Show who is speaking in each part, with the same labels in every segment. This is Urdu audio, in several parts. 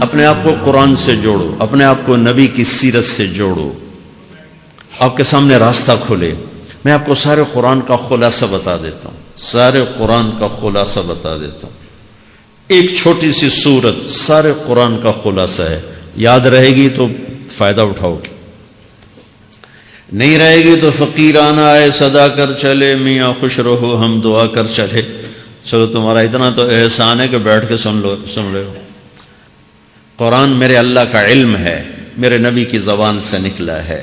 Speaker 1: اپنے آپ کو قرآن سے جوڑو، اپنے آپ کو نبی کی سیرت سے جوڑو، آپ کے سامنے راستہ کھلے۔ میں آپ کو سارے قرآن کا خلاصہ بتا دیتا ہوں، سارے قرآن کا خلاصہ بتا دیتا ہوں۔ ایک چھوٹی سی سورت سارے قرآن کا خلاصہ ہے، یاد رہے گی تو فائدہ اٹھاؤ گے، نہیں رہے گی تو فقیرانہ آئے صدا کر چلے، میاں خوش رہو ہم دعا کر چلے۔ چلو تمہارا اتنا تو احسان ہے کہ بیٹھ کے سن رہے ہو۔ قرآن میرے اللہ کا علم ہے، میرے نبی کی زبان سے نکلا ہے،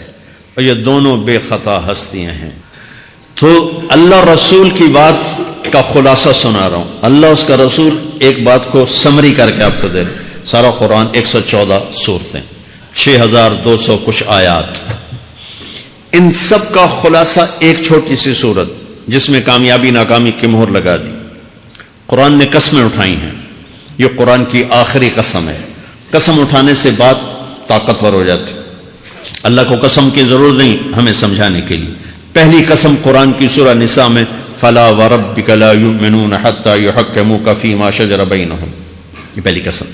Speaker 1: اور یہ دونوں بے خطا ہستیاں ہیں۔ تو اللہ رسول کی بات کا خلاصہ سنا رہا ہوں، اللہ اس کا رسول ایک بات کو سمری کر کے آپ کو دے رہے۔ سارا قرآن 114 سورتیں، 6200 کچھ آیات، ان سب کا خلاصہ ایک چھوٹی سی سورت جس میں کامیابی ناکامی کی مہر لگا دی۔ قرآن نے قسمیں اٹھائی ہیں، یہ قرآن کی آخری قسم ہے۔ قسم اٹھانے سے بات طاقتور ہو جاتی، اللہ کو قسم کی ضرورت نہیں ہمیں سمجھانے کے لیے۔ پہلی قسم قرآن کی سورہ نساء میں فلا وربک لا یؤمنون حتی یحکموک فیما شجر بینہم، یہ پہلی قسم۔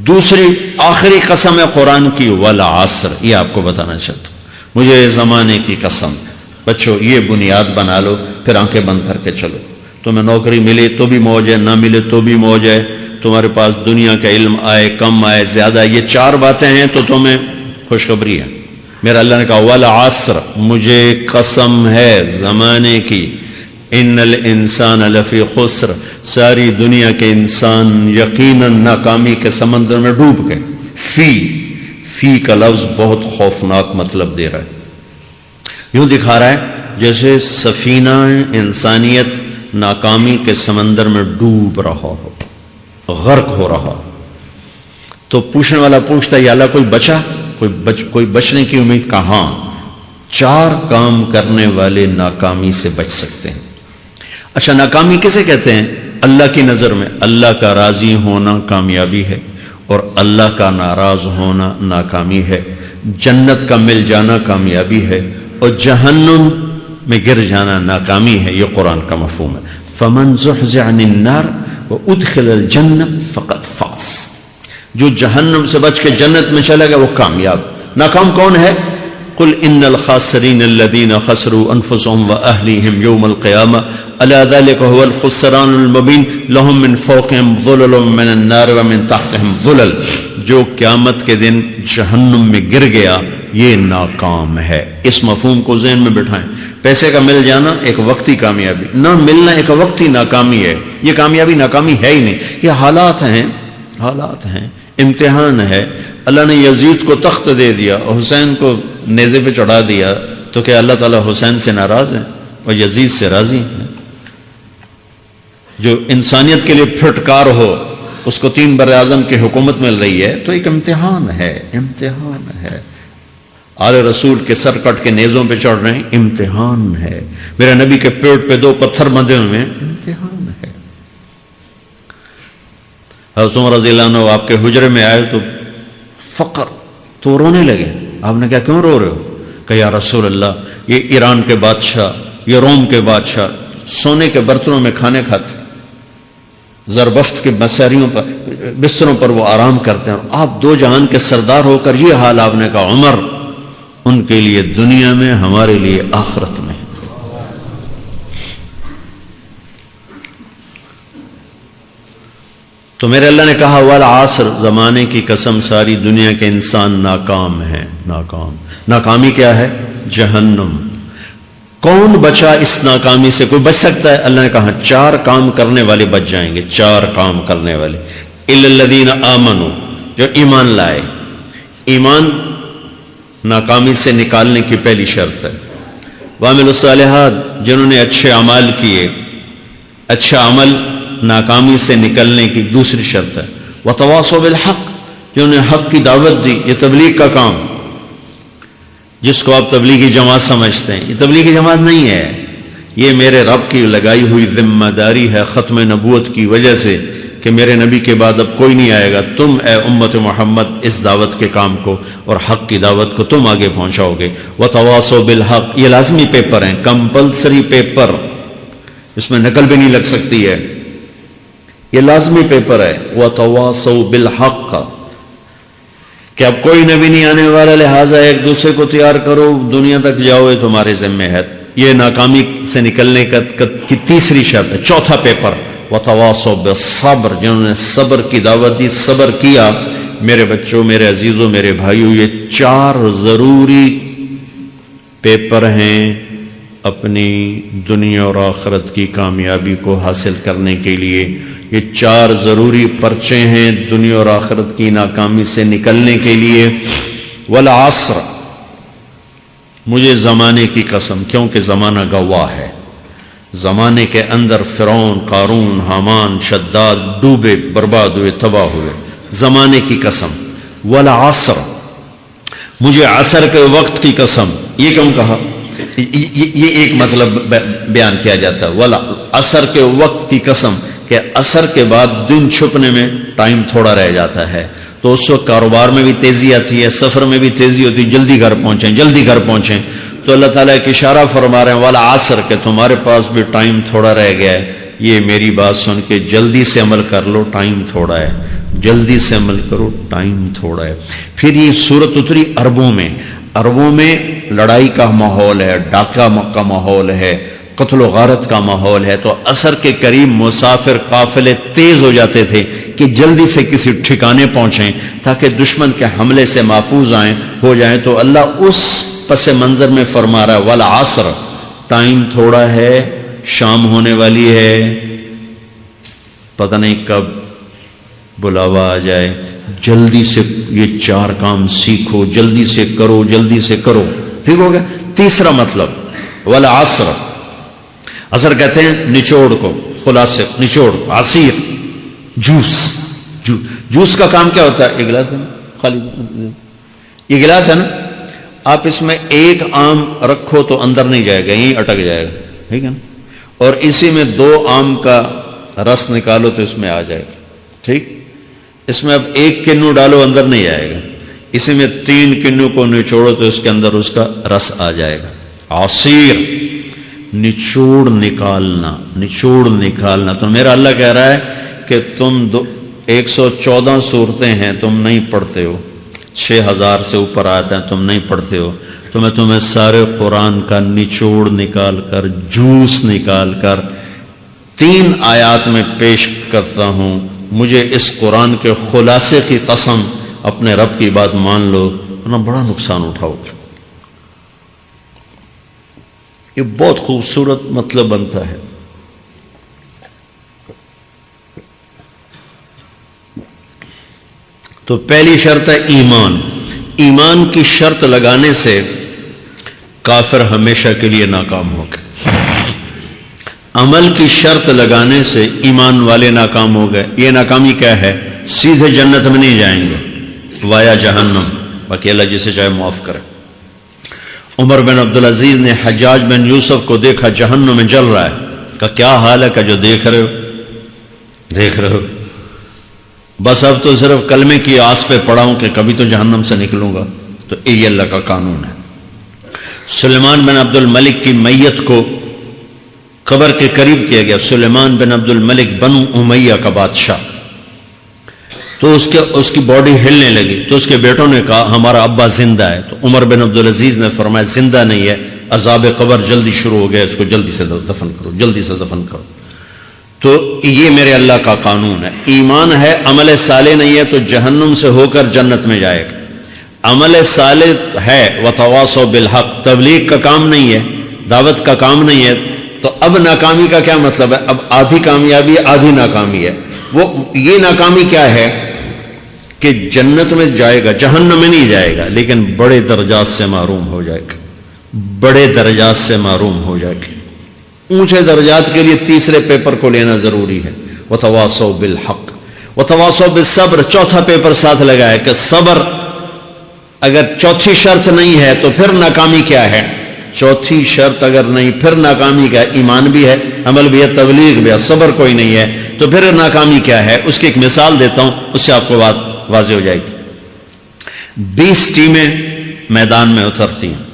Speaker 1: دوسری آخری قسم ہے قرآن کی والعصر، یہ آپ کو بتانا چاہتا ہوں۔ مجھے زمانے کی قسم، بچوں یہ بنیاد بنا لو، پھر آنکھیں بند کر کے چلو۔ تمہیں نوکری ملے تو بھی موج ہے، نہ ملے تو بھی موج ہے، تمہارے پاس دنیا کا علم آئے کم آئے زیادہ، یہ چار باتیں ہیں تو تمہیں خوشخبری ہے۔ میرا اللہ نے کہا والعصر، مجھے قسم ہے زمانے کی، ان الانسان لفی خسر، ساری دنیا کے انسان یقیناً ناکامی کے سمندر میں ڈوب گئے۔ فی کا لفظ بہت خوفناک مطلب دے رہا ہے، یوں دکھا رہا ہے جیسے سفینہ انسانیت ناکامی کے سمندر میں ڈوب رہا ہو، غرق ہو رہا۔ تو پوچھنے والا پوچھتا ہے یا اللہ کوئی بچا، کوئی بچنے کی امید؟ کہاں؟ چار کام کرنے والے ناکامی سے بچ سکتے ہیں۔ اچھا ناکامی کسے کہتے ہیں؟ اللہ کی نظر میں اللہ کا راضی ہونا کامیابی ہے، اور اللہ کا ناراض ہونا ناکامی ہے۔ جنت کا مل جانا کامیابی ہے، اور جہنم میں گر جانا ناکامی ہے۔ یہ قرآن کا مفہوم ہے۔ فمن زحزح عن النار وادخل الجنہ فقد فاز، جو جہنم سے بچ کے جنت میں چلا گیا وہ کامیاب۔ ناکام کون ہے؟ قل ان الخاسرین الذین خسروا انفسهم واهلیہم یوم القیامہ الا ذلک هو الخسران المبین لهم من فوقهم ظلل من النار ومن تحتهم ظلل، جو قیامت کے دن جہنم میں گر گیا یہ ناکام ہے۔ اس مفہوم کو ذہن میں بٹھائیں۔ پیسے کا مل جانا ایک وقتی کامیابی، نہ ملنا ایک وقتی ناکامی ہے۔ یہ کامیابی ناکامی ہے ہی نہیں، یہ حالات ہیں، امتحان ہے۔ اللہ نے یزید کو تخت دے دیا اور حسین کو نیزے پہ چڑھا دیا، تو کیا اللہ تعالیٰ حسین سے ناراض ہے اور یزید سے راضی ہے؟ جو انسانیت کے لیے پھٹکار ہو اس کو 3 براعظم کی حکومت مل رہی ہے تو ایک امتحان ہے۔ آل رسول کے سر کٹ کے نیزوں پہ چڑھ رہے ہیں، امتحان ہے۔ میرے نبی کے پیٹ پہ 2 پتھر بندھے ہوئے ہیں، امتحان ہے۔ حضرت عمر رضی اللہ عنہ آپ کے حجرے میں آئے تو فقر تو رونے لگے۔ آپ نے کہا کیوں رو رہے ہو؟ کہ یا رسول اللہ یہ ایران کے بادشاہ، یہ روم کے بادشاہ سونے کے برتنوں میں کھانے کھاتے، زربفت کے بستروں پر وہ آرام کرتے ہیں، اور آپ 2 جہان کے سردار ہو کر یہ حال۔ آپ نے کہا عمر ان کے لیے دنیا میں، ہمارے لیے آخرت میں۔ تو میرے اللہ نے کہا والعصر، زمانے کی قسم ساری دنیا کے انسان ناکام ہیں، ناکامی کیا ہے؟ جہنم۔ کون بچا اس ناکامی سے؟ کوئی بچ سکتا ہے؟ اللہ نے کہا 4 کام کرنے والے بچ جائیں گے، 4 کام کرنے والے۔ الا الذین آمنوا، جو ایمان لائے۔ ایمان ناکامی سے نکالنے کی پہلی شرط ہے۔ وعملوا الصالحات، جنہوں نے اچھے اعمال کیے، اچھا عمل ناکامی سے نکلنے کی دوسری شرط ہے۔ وتواصوا بالحق، جنہوں نے حق کی دعوت دی۔ یہ تبلیغ کا کام، جس کو آپ تبلیغی جماعت سمجھتے ہیں، یہ تبلیغی جماعت نہیں ہے، یہ میرے رب کی لگائی ہوئی ذمہ داری ہے ختم نبوت کی وجہ سے کہ میرے نبی کے بعد اب کوئی نہیں آئے گا۔ تم اے امت محمد اس دعوت کے کام کو اور حق کی دعوت کو تم آگے پہنچاؤ گے۔ وتواصوا بالحق، یہ لازمی پیپر ہیں، کمپلسری پیپر، اس میں نقل بھی نہیں لگ سکتی ہے۔ یہ لازمی پیپر ہے. وَتَوَاصَوْا بِالْحَقِّ کہ اب کوئی نبی نہیں آنے والا، لہٰذا ایک دوسرے کو تیار کرو، دنیا تک جاؤ، یہ تمہارے ذمہ ہے. یہ ناکامی سے نکلنے کی تیسری شرط ہے. چوتھا پیپر وَتَوَاصَوْا بِالصَّبْرِ، جنہوں نے صبر کی دعوت دی، صبر کیا. میرے بچوں، میرے عزیزوں، میرے بھائیوں، یہ 4 ضروری پیپر ہیں اپنی دنیا اور آخرت کی کامیابی کو حاصل کرنے کے لیے. یہ 4 ضروری پرچے ہیں دنیا اور آخرت کی ناکامی سے نکلنے کے لیے. والعصر، مجھے زمانے کی قسم، کیونکہ زمانہ گواہ ہے. زمانے کے اندر فرعون، قارون، حامان، شداد ڈوبے، برباد ہوئے، تباہ ہوئے. زمانے کی قسم. والعصر، مجھے عصر کے وقت کی قسم. یہ کیوں کہا؟ یہ ایک مطلب بیان کیا جاتا ہے. والعصر کے وقت کی قسم کہ عصر کے بعد دن چھپنے میں ٹائم تھوڑا رہ جاتا ہے، تو اس وقت کاروبار میں بھی تیزی آتی ہے، سفر میں بھی تیزی ہوتی ہے، جلدی گھر پہنچیں، جلدی گھر پہنچیں. تو اللہ تعالیٰ ایک اشارہ فرما رہے ہیں والعصر کہ تمہارے پاس بھی ٹائم تھوڑا رہ گیا ہے. یہ میری بات سن کے جلدی سے عمل کر لو، ٹائم تھوڑا ہے. جلدی سے عمل کرو، ٹائم تھوڑا ہے. پھر یہ سورت اتری عربوں میں. عربوں میں لڑائی کا ماحول ہے، ڈاکہ کا ماحول ہے، قتل و غارت کا ماحول ہے. تو عصر کے قریب مسافر قافلے تیز ہو جاتے تھے کہ جلدی سے کسی ٹھکانے پہنچیں تاکہ دشمن کے حملے سے محفوظ ہو جائیں. تو اللہ اس پس منظر میں فرما رہا ہے والعصر، ٹائم تھوڑا ہے، شام ہونے والی ہے، پتہ نہیں کب بلاوا آ جائے. جلدی سے یہ 4 کام سیکھو، جلدی سے کرو، جلدی سے کرو. ٹھیک ہو گیا. تیسرا مطلب والعصر، عصر کہتے ہیں نچوڑ کو، خلاصے، نچوڑ، عصیر، جوس کا کام کیا ہوتا ہے؟ یہ گلاس ہے نا، خالی یہ گلاس ہے نا، آپ اس میں ایک آم رکھو تو اندر نہیں جائے گا، یہیں اٹک جائے گا. ٹھیک ہے نا. اور اسی میں 2 آم کا رس نکالو تو اس میں آ جائے گا. ٹھیک. اس میں اب 1 کنو ڈالو، اندر نہیں آئے گا. اسی میں 3 کنو کو نچوڑو تو اس کے اندر اس کا رس آ جائے گا. عصیر، نچوڑ نکالنا، نچوڑ نکالنا. تو میرا اللہ کہہ رہا ہے کہ تم 114 صورتیں ہیں تم نہیں پڑھتے ہو، 6000 سے اوپر آتے ہیں تم نہیں پڑھتے ہو، تو میں تمہیں سارے قرآن کا نچوڑ نکال کر، جوس نکال کر 3 آیات میں پیش کرتا ہوں. مجھے اس قرآن کے خلاصے کی قسم، اپنے رب کی بات مان لو ورنہ بڑا نقصان اٹھاؤ گے. یہ بہت خوبصورت مطلب بنتا ہے. تو پہلی شرط ہے ایمان. ایمان کی شرط لگانے سے کافر ہمیشہ کے لیے ناکام ہو گئے. عمل کی شرط لگانے سے ایمان والے ناکام ہو گئے. یہ ناکامی کیا ہے؟ سیدھے جنت میں نہیں جائیں گے، وایا جہنم. باقی اللہ جسے چاہے معاف کرے. عمر بن عبدالعزیز نے حجاج بن یوسف کو دیکھا جہنم میں جل رہا ہے. کہا کیا حال ہے؟ کہ جو دیکھ رہے ہو بس اب تو صرف کلمے کی آس پہ پڑا ہوں کہ کبھی تو جہنم سے نکلوں گا. تو یہ اللہ کا قانون ہے. سلیمان بن عبد الملک کی میت کو قبر کے قریب کیا گیا. سلیمان بن عبد الملک بنو امیہ کا بادشاہ. تو اس کی باڈی ہلنے لگی. تو اس کے بیٹوں نے کہا ہمارا ابا زندہ ہے. تو عمر بن عبدالعزیز نے فرمایا زندہ نہیں ہے، عذاب قبر جلدی شروع ہو گیا، اس کو جلدی سے دفن کرو، جلدی سے دفن کرو. تو یہ میرے اللہ کا قانون ہے. ایمان ہے، عمل صالح نہیں ہے تو جہنم سے ہو کر جنت میں جائے گا. عمل صالح ہے وتواصوا بالحق، تبلیغ کا کام نہیں ہے، دعوت کا کام نہیں ہے. تو اب ناکامی کا کیا مطلب ہے؟ اب آدھی کامیابی ہے، آدھی ناکامی ہے. وہ یہ ناکامی کیا ہے کہ جنت میں جائے گا، جہنم میں نہیں جائے گا، لیکن بڑے درجات سے محروم ہو جائے گا، بڑے درجات سے محروم ہو جائے گا. اونچے درجات کے لیے تیسرے پیپر کو لینا ضروری ہے. وتواصوا بالحق وتواصوا بالصبر. چوتھا پیپر ساتھ لگا ہے کہ صبر. اگر چوتھی شرط نہیں ہے تو پھر ناکامی کیا ہے؟ چوتھی شرط اگر نہیں پھر ناکامی کیا ہے؟ ایمان بھی ہے، عمل بھی ہے، تبلیغ بھی ہے، صبر کوئی نہیں ہے تو پھر ناکامی کیا ہے؟ اس کی ایک مثال دیتا ہوں، اس سے آپ کو بات واضح ہو جائے گی. 20 ٹیمیں میدان میں اترتی ہیں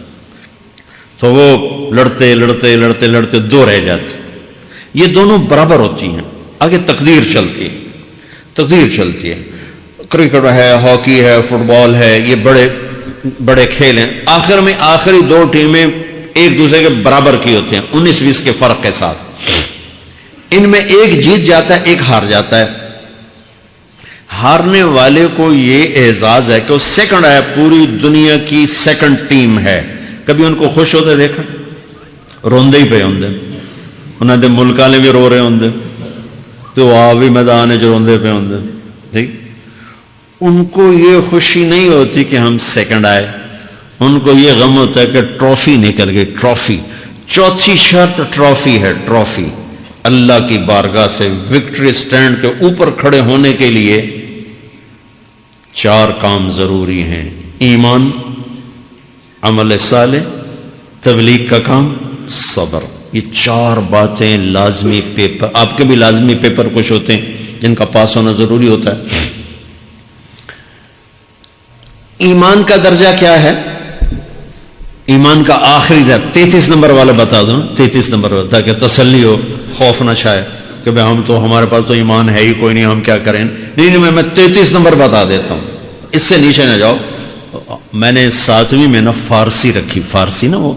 Speaker 1: تو وہ لڑتے 2 رہ جاتے. یہ دونوں برابر ہوتی ہیں. آگے تقدیر چلتی ہے، تقدیر چلتی ہے، کرکٹ ہے، ہاکی ہے، فٹ بال ہے، یہ بڑے بڑے کھیل ہیں، آخر میں آخری دو ٹیمیں ایک دوسرے کے برابر کی ہوتے ہیں 19-20 کے فرق کے ساتھ، ان میں ایک جیت جاتا ہے ایک ہار جاتا ہے، ہارنے والے کو یہ اعزاز ہے کہ وہ سیکنڈ ہے، پوری دنیا کی سیکنڈ ٹیم ہے. کبھی ان کو خوش ہوتے دیکھا؟ روندے ہی پہ ہوندے، انہوں نے ملک والے بھی رو رہے ہوندے تو آ بھی میدان جو روندے پہ ہوندے. ٹھیک، ان کو یہ خوشی نہیں ہوتی کہ ہم سیکنڈ آئے، ان کو یہ غم ہوتا ہے کہ ٹرافی نکل گئی. ٹرافی، چوتھی شرط ٹرافی ہے. ٹرافی اللہ کی بارگاہ سے وکٹری سٹینڈ کے اوپر کھڑے ہونے کے لیے 4 کام ضروری ہیں: ایمان، عمل صالح، تبلیغ کا کام، صبر. یہ 4 باتیں لازمی پیپر، آپ کے بھی لازمی پیپر کچھ ہوتے ہیں جن کا پاس ہونا ضروری ہوتا ہے. ایمان کا درجہ کیا ہے؟ ایمان کا آخری درجہ 33 نمبر والا بتا دوں، 33 نمبر والا، تاکہ تسلی ہو، خوف نہ چھائے کہ بھائی ہم تو، ہمارے پاس تو ایمان ہے ہی کوئی نہیں، ہم کیا کریں. نہیں، میں 33 نمبر بتا دیتا ہوں، اس سے نیچے نہ جاؤ. میں نے 7ویں میں نا فارسی رکھی، فارسی نا وہ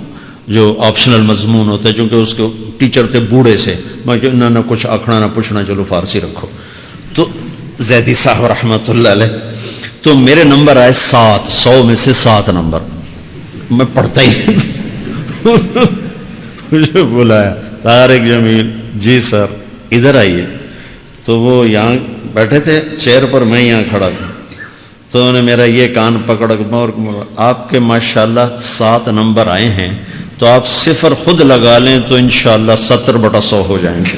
Speaker 1: جو آپشنل مضمون ہوتا ہے، چونکہ اس کے ٹیچر تھے بوڑھے سے، میں نہ کچھ آکھنا نہ پوچھنا، چلو فارسی رکھو. تو زیدی صاحب رحمۃ اللہ علیہ، تو میرے نمبر آئے 7، 100 میں سے 7 نمبر. میں پڑھتا ہی مجھے بلایا طارق جمیل، جی سر ادھر آئیے. تو وہ یہاں بیٹھے تھے چیئر پر، میں یہاں کھڑا تھا، تو انہوں نے میرا یہ کان پکڑ اور آپ کے ماشاءاللہ 7 نمبر آئے ہیں، تو آپ 0 خود لگا لیں تو انشاءاللہ 70/100 ہو جائیں گے.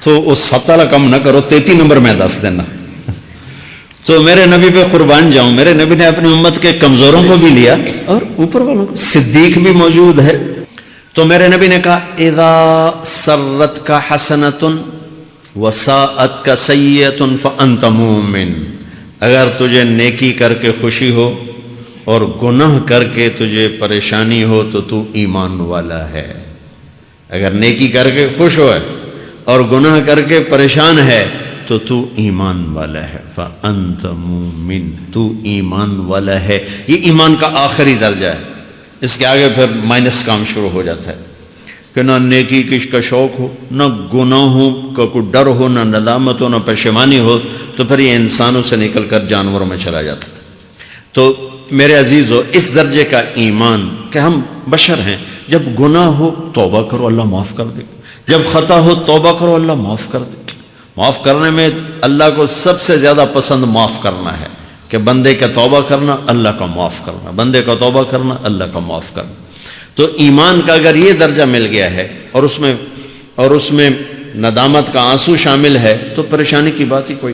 Speaker 1: تو وہ 7 والا کم نہ کرو، 33 نمبر میں 10 دینا. تو میرے نبی پہ قربان جاؤں، میرے نبی نے اپنی امت کے کمزوروں کو بھی لیا اور اوپر والوں کو. صدیق بھی موجود ہے. تو میرے نبی نے کہا اذا سرت کا حسنۃ وساءت کا سیئۃ فانت مومن. اگر تجھے نیکی کر کے خوشی ہو اور گناہ کر کے تجھے پریشانی ہو تو تو ایمان والا ہے. اگر نیکی کر کے خوش ہو اور گناہ کر کے پریشان ہے تو تو ایمان والا ہے. فانت مومن، تو ایمان والا ہے. یہ ایمان کا آخری درجہ ہے. اس کے آگے پھر مائنس کام شروع ہو جاتا ہے کہ نہ نیکی کا شوق ہو، نہ گناہوں کا کوئی ڈر ہو، نہ ندامت ہو، نہ پشیمانی ہو، تو پھر یہ انسانوں سے نکل کر جانوروں میں چلا جاتا ہے. تو میرے عزیزو، اس درجے کا ایمان کہ ہم بشر ہیں، جب گناہ ہو توبہ کرو اللہ معاف کر دے، جب خطا ہو توبہ کرو اللہ معاف کر دے. معاف کرنے میں اللہ کو سب سے زیادہ پسند معاف کرنا ہے، کہ بندے کا توبہ کرنا اللہ کا معاف کرنا، بندے کا توبہ کرنا اللہ کا معاف کرنا. تو ایمان کا اگر یہ درجہ مل گیا ہے اور اس میں ندامت کا آنسو شامل ہے تو پریشانی کی بات ہی کوئی